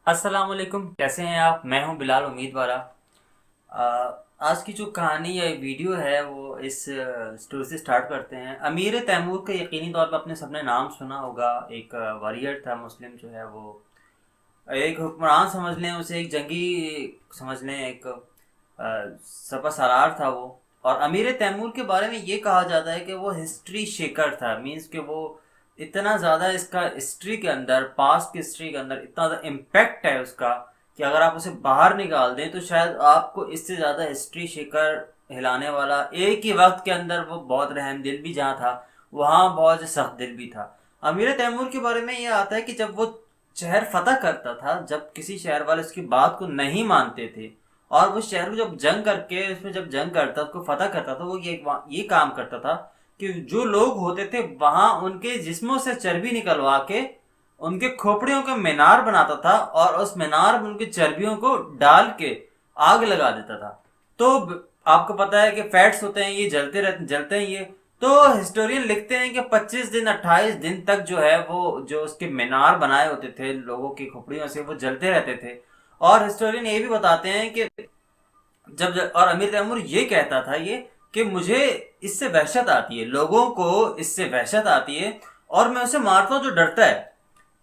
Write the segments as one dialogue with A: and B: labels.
A: अस्सलाम वालेकुम, कैसे हैं आप। मैं हूं बिलाल उम्मीदवारा। आज की जो कहानी या वीडियो है वो इस स्टोरी से स्टार्ट करते हैं। अमीर तैमूर का यकीनी तौर पर आपने सबने नाम सुना होगा। एक वॉरियर था मुस्लिम जो है वो, एक हुक्मरान समझ लें उसे, एक जंगी समझ लें, एक सपा सालार था वो। और अमीर तैमूर के बारे में ये कहा जाता है कि वो हिस्ट्री शेकर था। मींस कि वो इतना ज़्यादा इसका हिस्ट्री के अंदर, पास्ट की हिस्ट्री के अंदर इतना ज़्यादा इम्पैक्ट है उसका कि अगर आप उसे बाहर निकाल दें तो शायद आपको इससे ज़्यादा हिस्ट्री शेकर हिलाने वाला, एक ही वक्त के अंदर वो बहुत रहम दिल भी जहाँ था वहाँ बहुत सख्त दिल भी था। अमीर तैमूर के बारे में ये आता है कि जब वो शहर फतह करता था, जब किसी शहर वाले उसकी बात को नहीं मानते थे और वो शहर को जब जंग करके उसमें जब जंग करता, उसको फतह करता था, वो ये काम करता था कि जो लोग होते थे वहां उनके जिस्मों से चर्बी निकलवा के उनके खोपड़ियों के मीनार बनाता था और उस मीनार में उनकी चर्बियों को डाल के आग लगा देता था। तो आपको पता है कि फैट्स होते हैं ये जलते रहते, जलते हैं ये। तो हिस्टोरियन लिखते हैं कि 25 दिन 28 दिन तक जो है वो जो उसके मीनार बनाए होते थे लोगों की खोपड़ियों से वो जलते रहते थे। और हिस्टोरियन ये भी बताते हैं कि और अमीर तैमूर ये कहता था ये कि मुझे इससे वहशत आती है, लोगों को इससे वहशत आती है और मैं उसे मारता हूँ जो डरता है।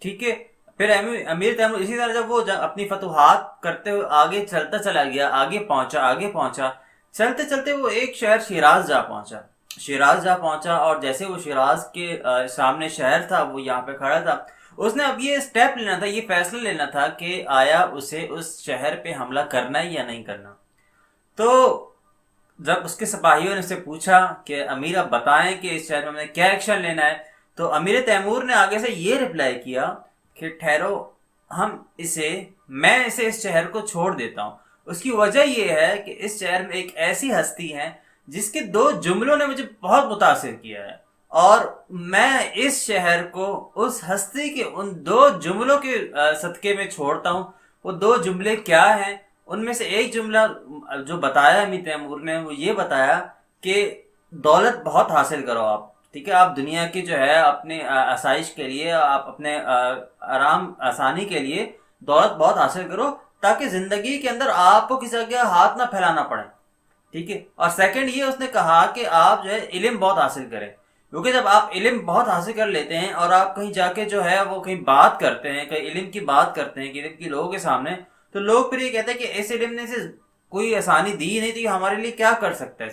A: ठीक है। फिर अमीर तैमूर इसी तरह जब वो अपनी फतुहात करते हुए आगे चलता चला गया, आगे पहुंचा, चलते चलते वो एक शहर शिराज जा पहुंचा। और जैसे वो शिराज के सामने शहर था, वो यहाँ पे खड़ा था। उसने अब ये स्टेप लेना था, ये फैसला लेना था कि आया उसे उस शहर पे हमला करना है या नहीं करना। तो जब उसके सिपाहियों ने उससे पूछा कि अमीर आप बताएं कि इस शहर में हमने क्या एक्शन लेना है, तो अमीर तैमूर ने आगे से ये रिप्लाई किया कि ठहरो, मैं इसे इस शहर को छोड़ देता हूँ। उसकी वजह यह है कि इस शहर में एक ऐसी हस्ती है जिसके दो जुमलों ने मुझे बहुत मुतासिर किया है और मैं इस शहर को उस हस्ती के उन दो जुमलों के सदके में छोड़ता हूँ। वो दो जुमले क्या हैं? उनमें से एक जुमला जो बताया अमीर तैमूर ने वो ये बताया कि दौलत बहुत हासिल करो आप। ठीक है, आप दुनिया की जो है अपने आसाइश के लिए, आप अपने आराम आसानी के लिए दौलत बहुत हासिल करो ताकि जिंदगी के अंदर आपको किसी के हाथ ना फैलाना पड़े। ठीक है। और सेकंड ये उसने कहा कि आप जो है इल्म बहुत हासिल करें, क्योंकि जब आप इल्म बहुत हासिल कर लेते हैं और आप कहीं जाके जो है वो कहीं बात करते हैं, कहीं इल्म की बात करते हैं इल्म की लोगों के सामने, तो लोग फिर ये कहते हैं कि इस इल्म ने से कोई आसानी दी नहीं थी, हमारे लिए क्या कर सकता है।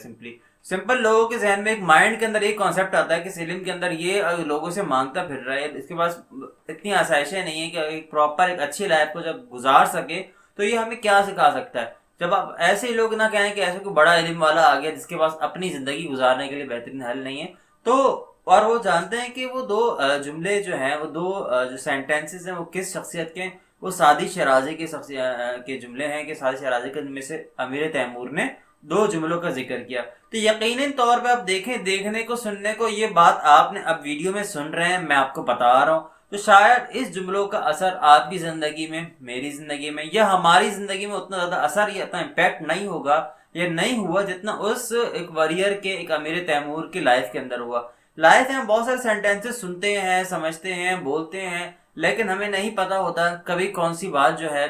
A: सिंपल लोगों के जहन में एक माइंड के अंदर एक कॉन्सेप्ट आता है कि इस इल्म के अंदर ये लोगों से मांगता फिर रहा है, इसके पास इतनी आसाइशें नहीं है कि एक प्रॉपर एक अच्छी लाइफ को जब गुजार सके तो ये हमें क्या सिखा सकता है। जब आप ऐसे ही लोग ना कहें कि ऐसे कोई बड़ा इल्म वाला आ गया जिसके पास अपनी जिंदगी गुजारने के लिए बेहतरीन हल नहीं है, तो और वो जानते हैं कि वो दो जुमले जो हैं, वो दो जो सेंटेंसेस हैं वो किस शख्सियत के, वो सादी शराजी के जुमले हैं कि सादी शराजी के में से अमीर तैमूर ने दो जुमलों का जिक्र किया। तो यकीनन तौर पे आप देखें, देखने को सुनने को ये बात आपने अब वीडियो में सुन रहे हैं, मैं आपको बता रहा हूँ, तो शायद इस जुमलों का असर आपकी जिंदगी में, मेरी जिंदगी में या हमारी जिंदगी में उतना ज्यादा असर या इतना इम्पैक्ट नहीं होगा या नहीं हुआ जितना उस एक वॉरियर के, एक अमीर तैमूर की लाइफ के अंदर हुआ। लाइफ में हम बहुत सारे सेंटेंसेस सुनते हैं, समझते हैं, बोलते हैं, लेकिन हमें नहीं पता होता कभी कौन सी बात जो है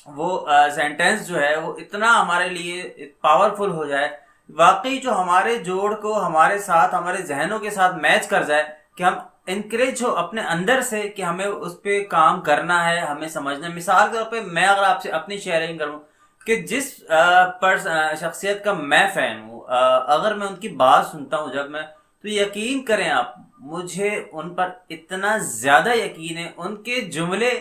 A: वो सेंटेंस जो है वो इतना हमारे लिए पावरफुल हो जाए, वाकई जो हमारे जोड़ को हमारे साथ, हमारे जहनों के साथ मैच कर जाए कि हम इनकरेज हो अपने अंदर से कि हमें उस पर काम करना है, हमें समझना है। मिसाल के तौर पे मैं अगर आपसे अपनी शेयरिंग करूं कि जिस शख्सियत का मैं फैन हूँ, अगर मैं उनकी बात सुनता हूँ जब मैं, तो यकीन करें आप, मुझे उन पर इतना ज्यादा यकीन है, उनके जुमले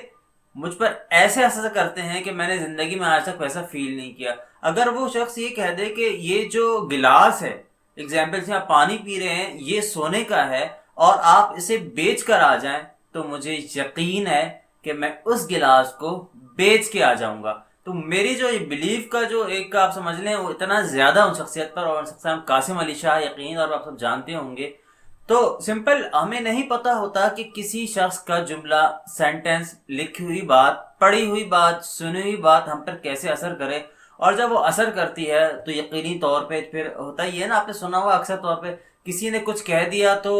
A: मुझ पर ऐसे असर करते हैं कि मैंने जिंदगी में आज तक वैसा फील नहीं किया। अगर वो शख्स ये कह दे कि ये जो गिलास है, एग्जाम्पल से आप पानी पी रहे हैं, ये सोने का है और आप इसे बेच कर आ जाएं, तो मुझे यकीन है कि मैं उस गिलास को बेच के आ जाऊंगा। तो मेरी जो बिलीफ का जो एक आप समझ लें वो इतना ज्यादा उन शख्सियत पर, और शख्सियत कासिम अली शाह यकीन, और आप सब जानते होंगे। तो सिंपल हमें नहीं पता होता कि किसी शख्स का जुमला, सेंटेंस, लिखी हुई बात, पढ़ी हुई बात, सुनी हुई बात हम पर कैसे असर करे, और जब वो असर करती है तो यकीनी तौर पे फिर होता ही है ना, आपने सुना हुआ अक्सर तौर पे किसी ने कुछ कह दिया तो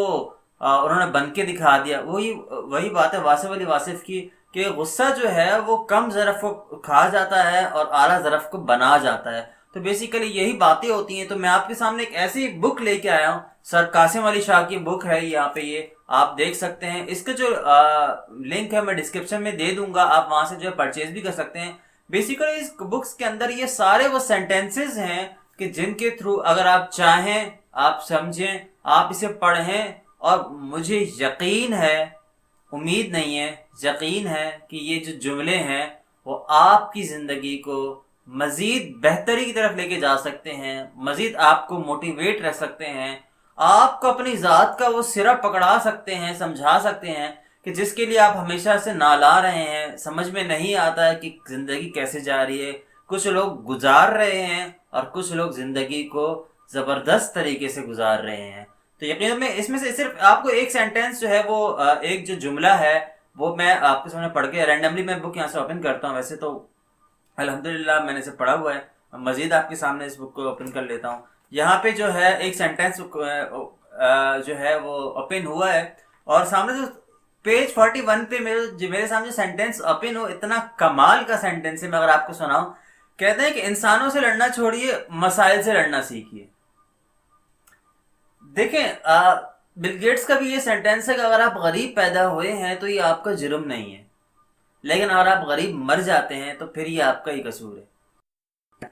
A: उन्होंने बन के दिखा दिया। वही वही बात है वासिफ अली वासिफ की کہ غصہ جو ہے وہ کم ظرف کو کھا جاتا ہے اور اعلیٰ ظرف کو بنا جاتا ہے. تو بیسیکلی یہی باتیں ہوتی ہیں. تو میں آپ کے سامنے ایک ایسی بک لے کے آیا ہوں, سر قاسم علی شاہ کی بک ہے یہاں پہ, یہ آپ دیکھ سکتے ہیں. اس کا جو لنک ہے میں ڈسکرپشن میں دے دوں گا, آپ وہاں سے جو ہے پرچیز بھی کر سکتے ہیں. بیسیکلی اس بکس کے اندر یہ سارے وہ سینٹینسز ہیں کہ جن کے تھرو اگر آپ چاہیں, آپ سمجھیں, آپ اسے پڑھیں, اور مجھے یقین ہے, امید نہیں ہے, یقین ہے کہ یہ جو جملے ہیں وہ آپ کی زندگی کو مزید بہتری کی طرف لے کے جا سکتے ہیں, مزید آپ کو موٹیویٹ رکھ سکتے ہیں, آپ کو اپنی ذات کا وہ سرا پکڑا سکتے ہیں, سمجھا سکتے ہیں کہ جس کے لیے آپ ہمیشہ سے نالا رہے ہیں, سمجھ میں نہیں آتا ہے کہ زندگی کیسے جا رہی ہے. کچھ لوگ گزار رہے ہیں اور کچھ لوگ زندگی کو زبردست طریقے سے گزار رہے ہیں. تو یقیناً میں اس میں سے صرف آپ کو ایک سینٹینس جو ہے وہ ایک جو جملہ ہے وہ میں آپ کے سامنے پڑھ کے رینڈملی میں بک یہاں سے اوپن کرتا ہوں. ویسے تو الحمدللہ میں نے اسے پڑھا ہوا ہے, مزید آپ کے سامنے اس بک کو اوپن کر لیتا ہوں. یہاں پہ جو ہے ایک سینٹینس جو ہے وہ اوپن ہوا ہے, اور سامنے جو پیج 41 پہ میرے سامنے سینٹینس اوپن ہو, اتنا کمال کا سینٹینس ہے, میں اگر آپ کو سناؤں. کہتے ہیں کہ انسانوں سے لڑنا چھوڑیے, مسائل سے لڑنا سیکھیے. دیکھیں بل گیٹس کا بھی یہ سینٹینس ہے کہ اگر آپ غریب پیدا ہوئے ہیں تو یہ آپ کا جرم نہیں ہے, لیکن اگر آپ غریب مر جاتے ہیں تو پھر یہ آپ کا ہی قصور ہے.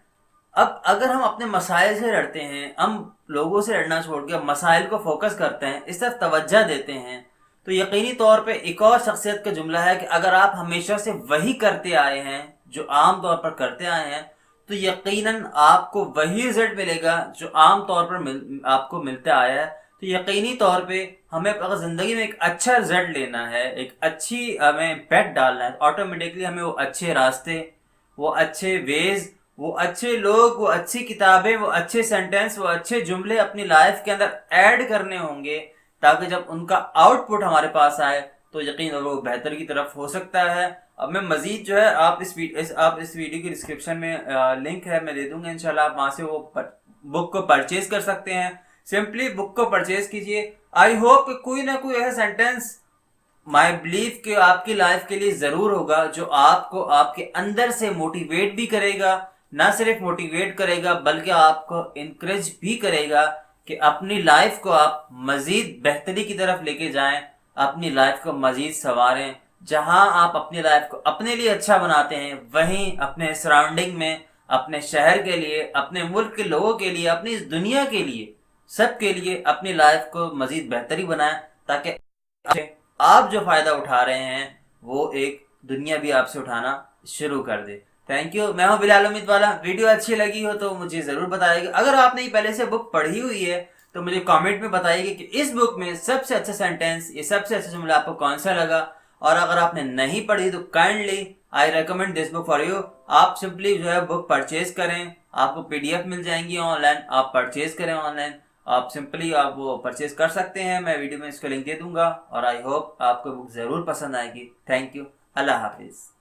A: اب اگر ہم اپنے مسائل سے لڑتے ہیں, ہم لوگوں سے لڑنا چھوڑ کے مسائل کو فوکس کرتے ہیں, اس طرف توجہ دیتے ہیں, تو یقینی طور پہ ایک اور شخصیت کا جملہ ہے کہ اگر آپ ہمیشہ سے وہی کرتے آئے ہیں جو عام طور پر کرتے آئے ہیں, تو یقیناً آپ کو وہی رزلٹ ملے گا جو عام طور پر آپ کو ملتا آیا ہے. تو یقینی طور پہ ہمیں اگر زندگی میں ایک اچھا رزلٹ لینا ہے, ایک اچھی ہمیں بیٹ ڈالنا ہے, آٹومیٹکلی ہمیں وہ اچھے راستے, وہ اچھے ویز, وہ اچھے لوگ, وہ اچھی کتابیں, وہ اچھے سینٹینس, وہ اچھے جملے اپنی لائف کے اندر ایڈ کرنے ہوں گے, تاکہ جب ان کا آؤٹ پٹ ہمارے پاس آئے تو یقیناً وہ بہتر کی طرف ہو سکتا ہے. اب میں مزید جو ہے آپ اس ویڈیو کی ڈسکرپشن میں لنک ہے میں دے دوں گا, انشاءاللہ آپ وہاں سے وہ بک کو پرچیز کر سکتے ہیں. سمپلی بک کو پرچیز کیجئے. آئی ہوپ کہ کوئی نہ کوئی ایسا سینٹینس مائی بلیف کہ آپ کی لائف کے لیے ضرور ہوگا جو آپ کو آپ کے اندر سے موٹیویٹ بھی کرے گا, نہ صرف موٹیویٹ کرے گا بلکہ آپ کو انکریج بھی کرے گا کہ اپنی لائف کو آپ مزید بہتری کی طرف لے کے جائیں, اپنی لائف کو مزید سنواریں. جہاں آپ اپنی لائف کو اپنے لیے اچھا بناتے ہیں, وہیں اپنے سراؤنڈنگ میں, اپنے شہر کے لیے, اپنے ملک کے لوگوں کے لیے, اپنی اس دنیا کے لیے, سب کے لیے اپنی لائف کو مزید بہتری بنائیں, تاکہ آپ جو فائدہ اٹھا رہے ہیں وہ ایک دنیا بھی آپ سے اٹھانا شروع کر دے. Thank you. میں ہوں بلال امید والا. ویڈیو اچھی لگی ہو تو مجھے ضرور بتائیے گا. اگر آپ نے پہلے سے بک پڑھی ہوئی ہے تو مجھے کامنٹ میں بتائیے گا کہ اس بک میں سب سے اچھا سینٹینس, یہ سب سے اچھا جملہ آپ کو کون سا لگا. اور اگر آپ نے نہیں پڑھی تو kindly I recommend this book for you. آپ سمپلی جو ہے بک پرچیز کریں, آپ کو PDF مل جائیں گی آن لائن, آپ پرچیز کریں آن لائن, آپ سمپلی آپ وہ پرچیز کر سکتے ہیں. میں ویڈیو میں اس کو لنک دے دوں گا, اور آئی ہوپ آپ کو بک ضرور پسند آئے گی. Thank you. اللہ حافظ.